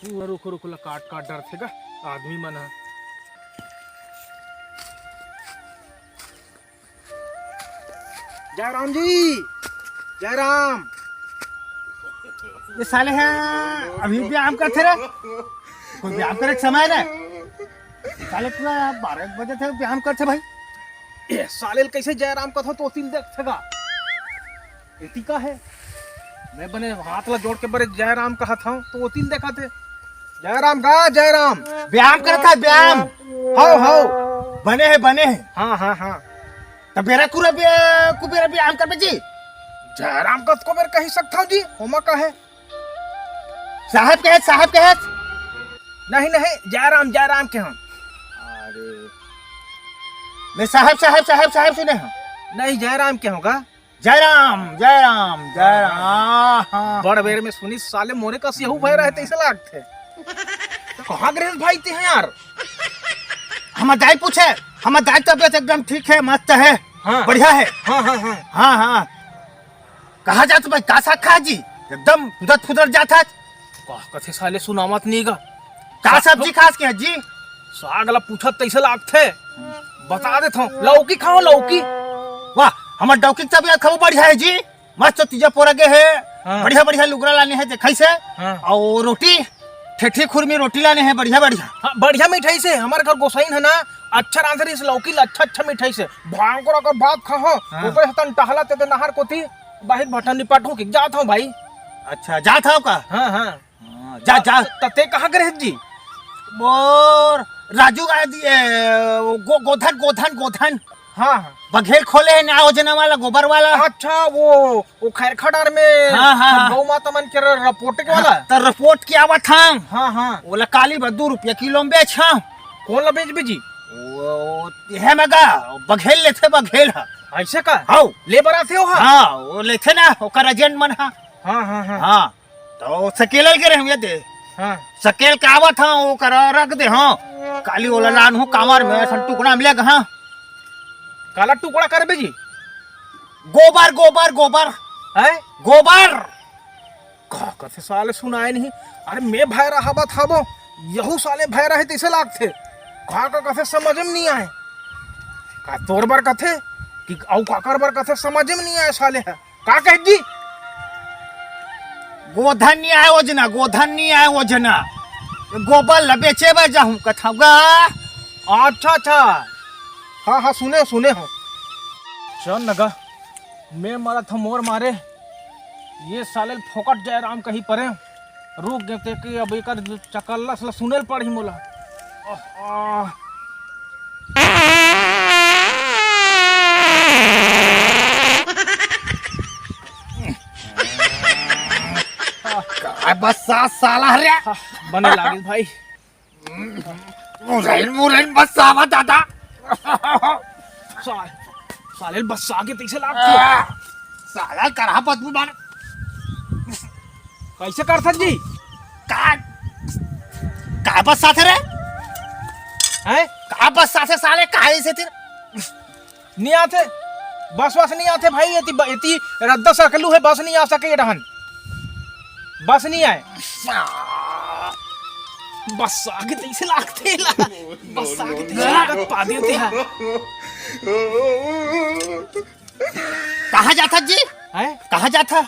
रुको रुको ला काट काट डर थे का आदमी मना। जयराम जी, जयराम। ये साले हैं अभी व्यायाम करते रहे, कोई व्यायाम करे समय ना साले पूरा 12 बजे थे व्यायाम करते भाई। ये साले कैसे जयराम का था तो तिल देखेगा इति का है। मैं बने हाथ ला जोड़ के बड़े जयराम कहा था तो वो तिल देखा थे। जयराम का जयराम व्यायाम करता व्यायाम हाउ बने हैं। हाँ हाँ हाँ तब बेरा कुबेरा व्यायाम कर जी। जयराम का को मेरे कही सकता हूँ जी होमा का है साहब के है नहीं नहीं जयराम जयराम के हम। अरे मैं साहब सुने हैं। नहीं जयराम के होगा। जयराम बड़ बेर में सुनी साले मोरे का सियाहू भय रहे थे ऐसे लागते कहाँ गृह भाई थे यार। हमार दाई पूछे हमार दाई तबियत एकदम ठीक है मस्त है। हाँ बढ़िया है। हाँ कहा जात भाई का साग खा जी एकदम उदत फुदर जाता कथे साले सुनामत नहीं गा का सब्जी खास के जी। साग ला पूछत तैसे लागते बता देता हूँ लौकी खाओ लौकी। वाह हमार डौकी तबियत खबो बढ़िया है जी मस्त तीजा पोरा गे है। हाँ। बढ़िया लुगरा लाने हैं देखै से। हाँ। और रोटी ठेठी खुरमी रोटी लाने हैं बढ़िया। हाँ, बढ़िया मिठाई से हमारे घर गोसाइन है ना अच्छा रांधर इस लौकी ला अच्छा मिठाई से भयंकर अगर बात खाओ ऊपर हतन टहला ते नहर कोती बाहर भटन निपटू के जात हूँ भाई। अच्छा जात हो का। हाँ जा तते कहाँ गए जी। मोर राजू गोधन हाँ बघेल खोले है ना योजना वाला गोबर वाला। अच्छा वो खैरखडार में हाँ। गौ माता मन के रिपोर्ट के वाला तो रिपोर्ट की आवत हम। हाँ बोला काली 2 रुपया किलो में बेच हम। कौन ला बेच बेची वो है मगा बघेल लेथे बघेल है ऐसे का हाउ लेबर आते हो। हाँ वो लेथे ना ओकर एजेंट मन हाँ तो सकेल के रहे दे हाँ सकेल के आवत हाँ वो कर रख दे। हाँ काली वाला लान हूँ कामर में सन टुकड़ा मिले हाँ काला टुकड़ा कर बेजी गोबर है गोबर कथे साले सुनाए नहीं। अरे मैं भय रहा बा था वो यहू साले भय रहे तैसे लागते का कथे समझ में नहीं आए का तोर बर कथे कि औ काकर बर कथे समझ में नहीं आए साले है का कह जी। गोधन नहीं आए योजना गोबर ला बेचे बा जाऊं कथागा। अच्छा हाँ सुने हो चल नगा मैं मारा था मोर मारे ये साले फोकट जयराम कहीं परे रुक गए थे कि अब एक चकल्ला से सुनेल पड़ी मोला। बस साला रे बने लागे भाई मुरैन बस सावा दादा साले बस आगे तैसे लागते साला करहा बदबू बार कैसे कर सक जी का बस साथे रे हैं का बस साथे साले काहे से तिर नहीं आते बस नहीं आते भाई इति रद्दा सकलू है बस नहीं आ सके रहन बस नहीं आए बस आगे तैसे लागते बस आगे तैसे लागत पा देते हैं। कहाँ जाता जी हैं कहाँ जाता।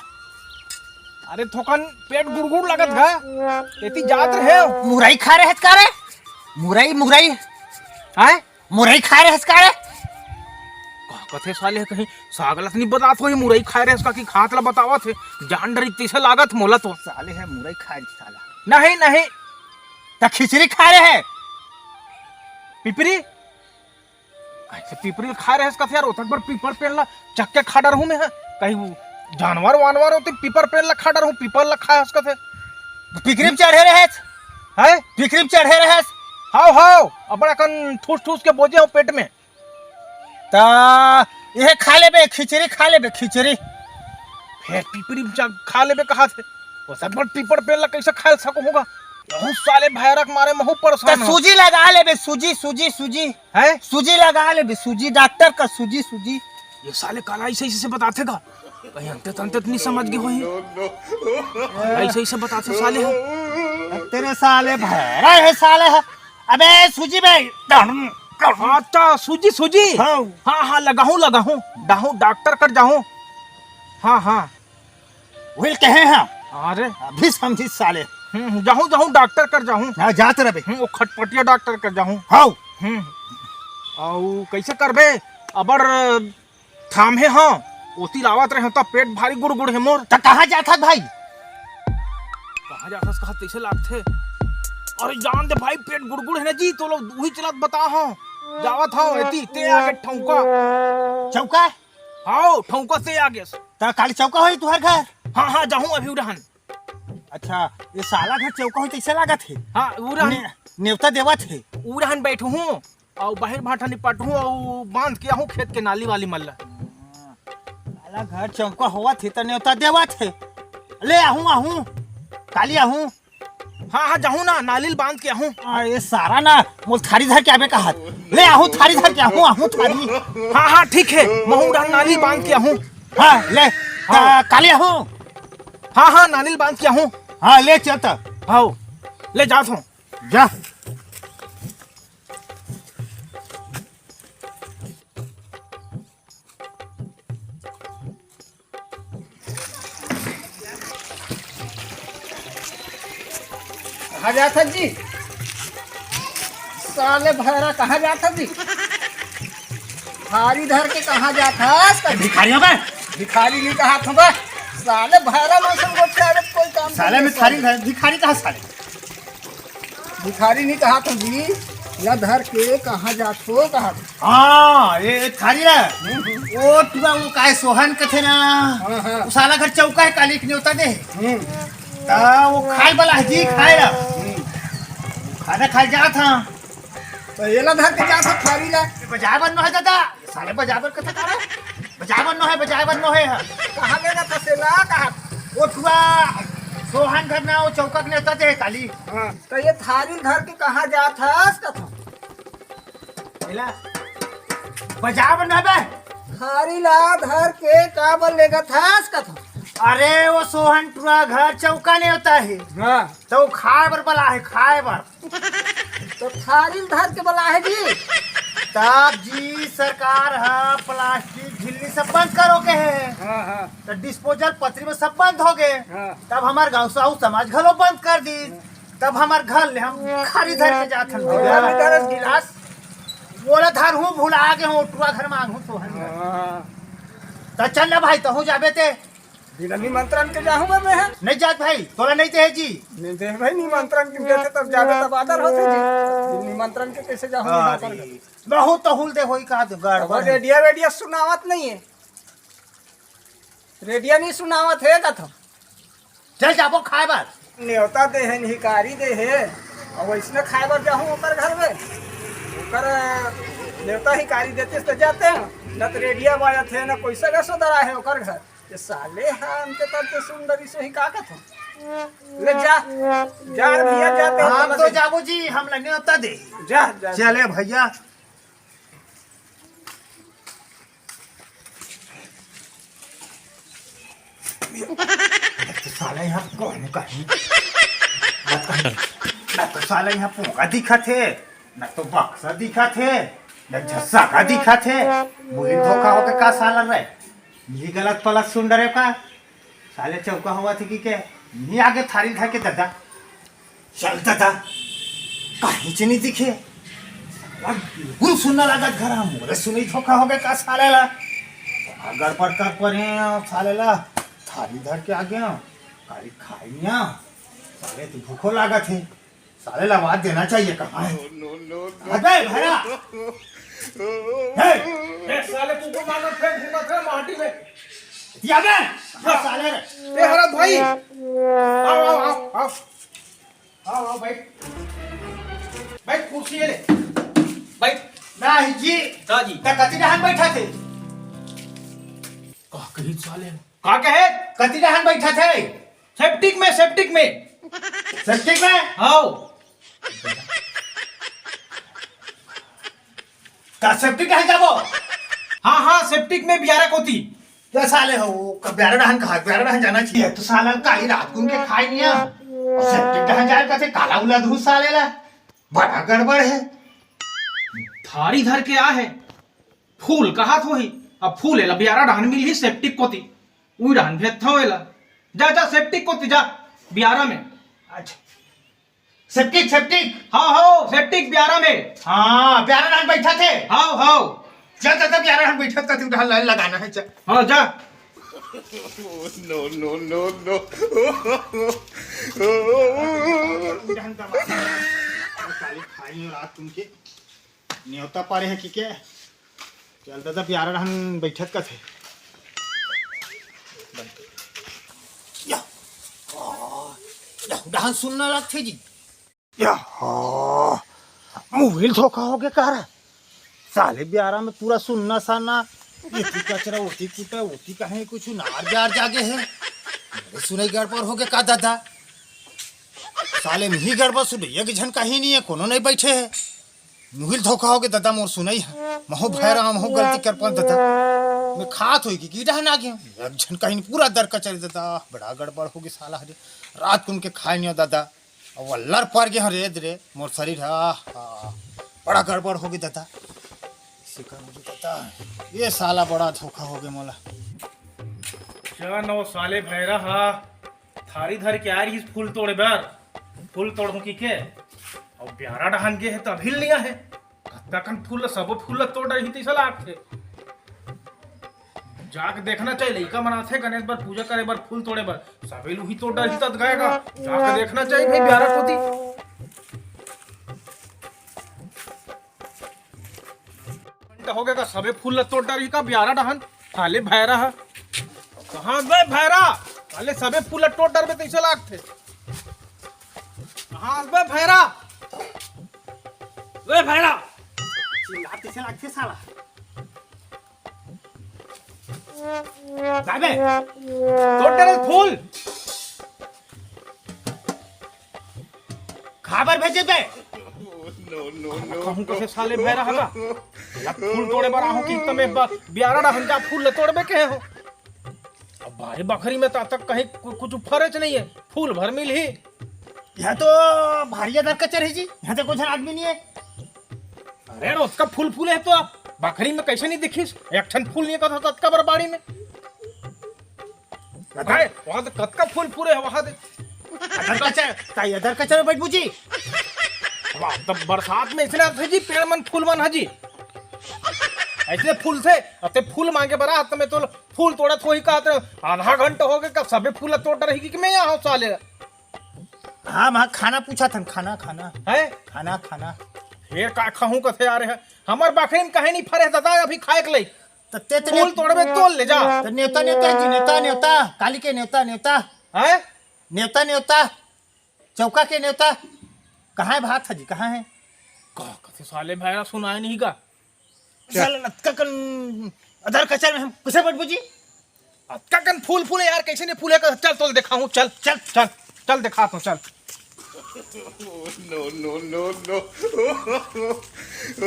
अरे थोकन पेट गुड़गुड़ लगत है इति जात रहे मुरई खा रहे का रे मुरई हैं मुरई खा रहे का रे कथे साले कहीं सागलत नहीं बतात हो मुरई खाए रहे इसका की खात ला बतावा थे जान डरी तैसे लागत मोला तो साले है मुरई खा साला नहीं तो खिचड़ी खा रहे है पिपरी ऐसे पिपरी खा रहे इसका यार उतक पर पीपर पेड़ ला चक्के खा डर हूं मैं कहीं जानवर वानवर होते पीपर पेड़ ला खा डर हूं पीपर ला खा इसका थे पिकरिम चढ़े रहे है पिकरिम चढ़े रहे हाउ अब कन ठूस के बोझे हो पेट में ता ये खा लेबे खिचड़ी फिर पिपरी खा लेबे कहा थे वो सब पीपर पेड़ ला कैसे खा सको होगा बहुत साले भैरक मारे महू परेशान सूजी लगा लेबे सूजी है सूजी लगा लेबे सूजी डॉक्टर का सूजी ये साले काला ऐसे बताते का कहीं अंते तंते नहीं समझ गए होई ऐसे ऐसे बता से साले है। तेरे साले भैरा है साले है। अबे सूजी भाई अच्छा सूजी सूजी हाँ। हाँ हाँ लगाऊं डाहूं डॉक्टर कर जाऊं। हाँ हाँ विल कहे हैं अरे अभी समझी साले। जाऊं डॉक्टर कर जाऊं। हाँ जाते रहे वो खटपटिया डॉक्टर कर जाऊं। हाँ और कैसे करबे अबर थाम है हाँ ओती लावत रहे तो पेट भारी गुड़ है मोर। तो कहाँ जाता भाई? कहाँ जाता कहा कैसे लागथे? अरे जान दे भाई पेट गुड़ है ना जी तो लोग वही चलत बता हाँ जावत हाँ एती ते आगे ठौका चौका हाँ ठौका से आगे। तो काली चौका हो तुहर घर? हाँ हाँ जाऊं अभी उड़हन। अच्छा ये साला घर चौका हो कैसे लागत है? हाँ उड़हन न्योता देवा थे उड़हन बैठू हूँ और बाहर भाटा निपट हूँ और बांध के आहूँ खेत के नाली वाली मल्ला। साला घर चौका हुआ थे तो न्योता देवा थे। ले आहूँ काली आहूँ। हाँ हाँ जाऊँ ना नाली बांध के आहूँ। ये सारा ना मुझ थारी धर के आबे कहा ले आहूँ थारी धर के आहूँ थारी। हाँ हाँ ठीक है मैं उड़हन नाली बांध के आहूँ। हाँ ले काली आहूँ। हाँ हाँ नाली बांध के आहूँ। हाँ ले चलता हाँ ले जात हूँ जा। कहाँ जाता जी? साले भैरा कहाँ जाता जी? थारी धर के कहाँ जाता? भिखारियों में भिखारी नहीं कहा था बे। साले भैरा मौसम को कोई काम साले में थारी धर भिखारी कहाँ साले? भिखारी नहीं कहा था जी। या धर के कहाँ जात हो कहा? हाँ ये थारी ना वो तुरा वो काय सोहन कथे ना वो साला घर चौका है काली की न्योता दे ता वो खाए वाला है जी खाए ना खाना खाए जा था तो ये ला धर के जात हो थारी ला। बजाय बन्नो है दादा साले बजाय बन कथे करे बजाय बन्नो है कहाँ लेगा था सेला कहा? वो तुरा सोहन घर ना वो चौका की न्योता दे काली। हाँ तो ये थारी धर के कहाँ जात हस कथा? एला बजाय बन्नो है बे। थारी ला धर के काबल लेगा थास कथा? अरे वो सोहन तुरा घर चौका नहीं होता है हाँ तो खाए बर बला है खाए बर। तो थारी धर के बोला है जी। तब जी सरकार है प्लास्टिक झिल्ली सब बंद करो के है हाँ हाँ तो डिस्पोजल पत्री में सब बंद हो गए। हाँ। तब हमार गाँव साहू समाज घलो बंद कर दी। तब हमार घर ले हम खाली धर के जात हन गिलास बोला धर हूँ भूला गए हूँ टुआ घर मांग हूँ सोहन तो चल ना भाई तो हूँ जाबे ते बिना निमंत्रण के जाऊंगा मैं। नहीं जात भाई तोला नहीं ते जी नहीं दे भाई निमंत्रण के देते तब जावे तब आदर होते जी। निमंत्रण के कैसे जाऊंगा यहाँ पर? बहुत तो हुल दे होई का वो रेडिया सुनावत नहीं है। रेडिया नहीं सुनावत है कथा। चल जाबो खाए बार न्योता दे है निहिकारी दे है और वैसने खाए बर जाऊँ ऊपर घर में ऊपर न्योता हिकारी देते तो जाते हैं न तो रेडिया बाजत है न कोई सगा सदरा है ओकर घर। ये साले हम के तब तो सुंदरी से ही का कथा। ले जा भैया जाते हैं हम तो जाबो जी हम लगने होता दे जा चले भैया। साले यहाँ कौन कहीं न तो साले यहाँ पोंगा दिखा थे न तो बक्सा दिखा थे न झस्सा का दिखा थे मुझे धोखा होके का साला रहे ये गलत पलत सुन रहे का साले चौका हुआ थी कि के नहीं आगे थारी था के दादा चल दादा कहीं से नहीं दिखे बिल्कुल सुनने लगा घर हम मोरे सुनी धोखा हो गया का साले ला अगर पर कर परे साले ला थारी धर के आ गया काली खाइया साले तो भूखो लागा थे साले ला आवाज देना चाहिए कहाँ है अबे भैया ए साले तू को मानो फेंक घुमा था माटी में या बे साले रे ए हरा भाई आओ भाई भाई कुर्सी ले भाई नहीं जी दादी त कति डहान बैठा थे का कही साले का कहे कति डहान बैठा थे सेप्टिक में सच्चे में आओ का सेफ्टी कहाँ जाबो हाँ सेप्टिक में बियारा कोती क्या साले हो ब्यारा डहन जाना चाहिए तो साला काली रात को उनके खाए नहीं है और सेप्टिक डहन जाए कहते काला उला धूस साले ला बड़ा गड़बड़ है। थारी धर के आ है फूल कहा तो ही अब फूल है बियारा डहन मिल ही सेप्टिक कोती उई डहन भेद था वेला जा जा सेप्टिक कोती जा बियारा में। अच्छा सेप्टिक हाँ हो सेप्टिक बियारा में। हाँ ब्यारा डहन बैठा थे। हाँ हाँ जा जा ब्यारा डहन बैठा था तू डहन लाइन लगाना है। जा हाँ जा। no. काली खाई रात तुमके न्योता पारे है कि क्या चलता था प्यारा डहन बैठत का थे। डहन सुनना लगते जी मोबाइल धोखा हो गया कार साले ब्यारा में पूरा सुनना साना इतनी कचरा होती कुटा होती कहीं कुछ नार जार जागे है मेरे सुनाई गड़बड़ हो गया का दादा साले में ही गड़बड़ सुन एक झन कहीं नहीं है कोनो नहीं बैठे है मोबाइल धोखा हो गया दादा मोर सुनाई है महो भैरा महो गलती कर पा दादा मैं खात होगी की डहन आ गया एक झन कहीं पूरा दर कचरे दादा बड़ा गड़बड़ हो गया साला हरे रात को उनके खाए नहीं दादा और वल्लर पर गया रेद रे मोर शरीर बड़ा गड़बड़ हो गया दादा मुझे पता ये साला बड़ा धोखा हो गया मोला। क्या नो साले भैरा हा थारी धर के आ रही फूल तोड़े बार फूल तोड़ू की के और ब्यारा डहन गे है तो अभी लिया है कत्ता कन फूल सब फूल तोड़ रही थी सला थे जाके देखना चाहिए लइका मनाथे गणेश बार पूजा करे बार फूल तोड़े बार सभी लोग ही तोड़ रही तद गएगा जाके देखना चाहिए भाई ब्यारा कोती हो गया सबे फूल तोड़ रही का ब्यारा डहन थाले भैरा है कहाँ गए भैरा थाले सबे फूल तोड़ डर में तैसे लाग थे कहाँ गए भैरा वे भैरा चिल्लाते से लगते साला जाबे तोड़ डरे फूल खबर भेजे बे कहूं कैसे साले भैरा हगा फूल तोड़े बार आहू की तमे ब्यारा डहन जा फूल तोड़बे के हो अब बारे बखरी में तक कहीं कुछ फर्ज नहीं है फूल भर मिल ही यहाँ तो भारी दर कचर है जी यहाँ तो कुछ आदमी नहीं है। अरे रोज का फूल फूल है तो बखरी में कैसे नहीं दिखिस एक ठन फूल नहीं कथा तत्का बरबाड़ी में बताए वहां तो कत्का फूल पूरे है वहां दे अदर कचर ताई अदर कचर बैठ बुझी वाह तब बरसात में इसलिए थे जी पेड़ मन फूल मन हजी ऐसे फूल थे अब फूल मांगे बरा हाथ में तो फूल तोड़ा थोड़ी का आधा घंटा हो गया सबे फूल तोड़ रही कि मैं यहाँ साले हाँ मैं खाना पूछा था खाना है खाना ये का खाऊं कथे आ रहे हैं हमार बकरी में कहीं नहीं फरे दादा अभी खाए के लई तत्ते फूल तोड़बे तोड़ ले जा तो न्योता जी न्योता काली के न्योता है न्योता चौका के न्योता कहाँ है भात जी कहाँ है कथे साले भाईरा सुनाए नहीं का साला लटका कन अदर कचर में हम कुछ बैठ बुझी अक्का कन फूल फूल यार कैसे नहीं फूले का चल तो दिखाऊं चल दिखा तो चल no.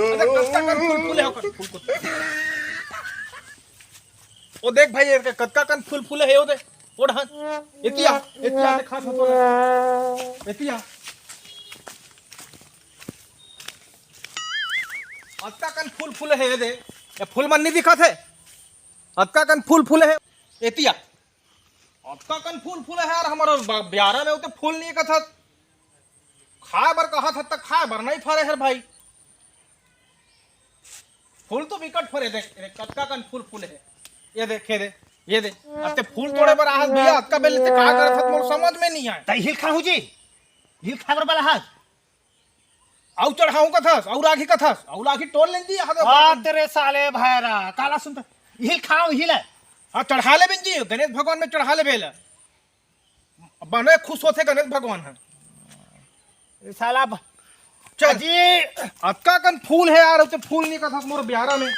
अरे कत्का कन फूल फूले हो कर फूल को ओ देख भाई ये कत्का कन फूल फूले है ओ दे ओ ढान एतिया दिखा तो एतिया अत्का कन फूल फूले है दे ये फूल मन नहीं दिखा थे अत्का कन फूल फूले है एतिया अत्का कन फूल फूले है यार हमारा ब्यारा में उते फूल नहीं कथा खाए बर कहा था तक खाए बर नहीं फरे है भाई फूल तो विकट फरे देख कत्का कन फूल फूले है ये दे अब ते फूल तोड़े बर आहत भैया अत्का बेले ते का करत मोर समझ में नहीं आए तई हिल खाऊ जी हिल खाबर वाला हाथ आउ चढ़ाऊं कथस और आखी कथस और आखी टोल लें दी आ तेरे साले भाईरा काला सुनता हिल खाऊ हिल हाँ चढ़ा ले बिन जी गणेश भगवान में चढ़ा ले बेला बने खुश होते गणेश भगवान है साला चल जी अक्का कन फूल है यार उसे फूल नहीं कथा मोर ब्यारा में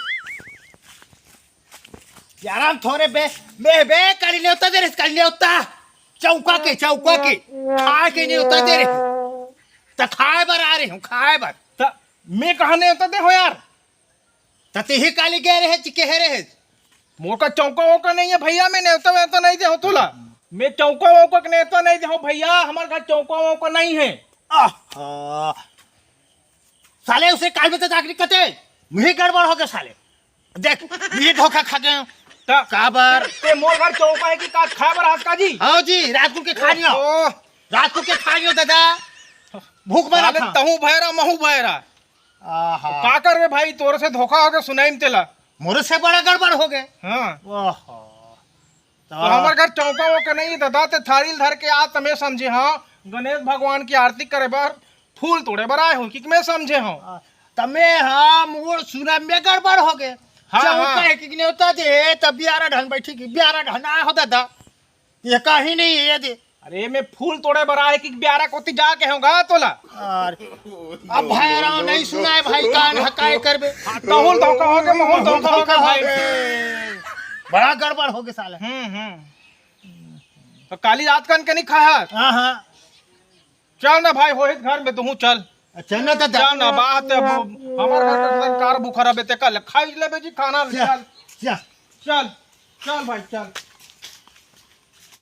यार थोड़े बे काली न्योता दे रे काली न्योता चौका के खा के न्योता दे रे तो खाए बर आ रहे हूँ खाए बर मैं कहा नहीं होता दे हो यार तते ही काली गए रहे चिके है रहे मोका चौका वौका नहीं है भैया, मैं नेता वेता नहीं दे हो तोला। मैं चौका वौका के नेता नहीं दे हो भैया, हमारे घर चौका वौका नहीं है। आहा। साले उसे काल में तो जागरी कते मुझे गड़बड़ हो गया साले। देख मुझे धोखा खा गए काबर ते मोर घर चौका है कि का खाबर आज का जी। हाँ जी, रात को के खा लियो, ओ, रात को के खा लियो दादा, भूख मरा साले था। तहू भैरा महू भैरा आहा। का कर रे भाई, तोर से धोखा हो गया सुनाई में तेला। मोरे से बड़ा गड़बड़ हो गए। हाँ ओहो। तो हमारे घर चौका वौका नहीं है दादा, ते थारी धर के आ तमें समझे। हाँ गणेश भगवान की आरती करे बार फूल तोड़े बर आए हो कि मैं समझे हो। तमे हाँ मोर सुना में गड़बड़ हो गए। हाँ, चौका हाँ। है कि नहीं होता दे तब ब्यारा ढन बैठी की ब्यारा ढन आया हो दादा, ये कहीं नहीं है ये दे। अरे मैं फूल तोड़े बर आए कि ब्यारा कोती जाके होगा तोला। अब भाई राव नहीं सुना है भाई, कान हकाए करबे। तहुल धोखा हो गया, महूल धोखा हो गया भाई। बड़ा गड़बड़ हो गया साले। तो काली रात कन के नहीं खाया। हाँ हाँ चल ना भाई होहित घर में तू चल। चल ना दादा, चल ना बात है, हमारे घर का कार बुखारा बेते कल खाई ले बेजी खाना। चल चल चल चल भाई चल।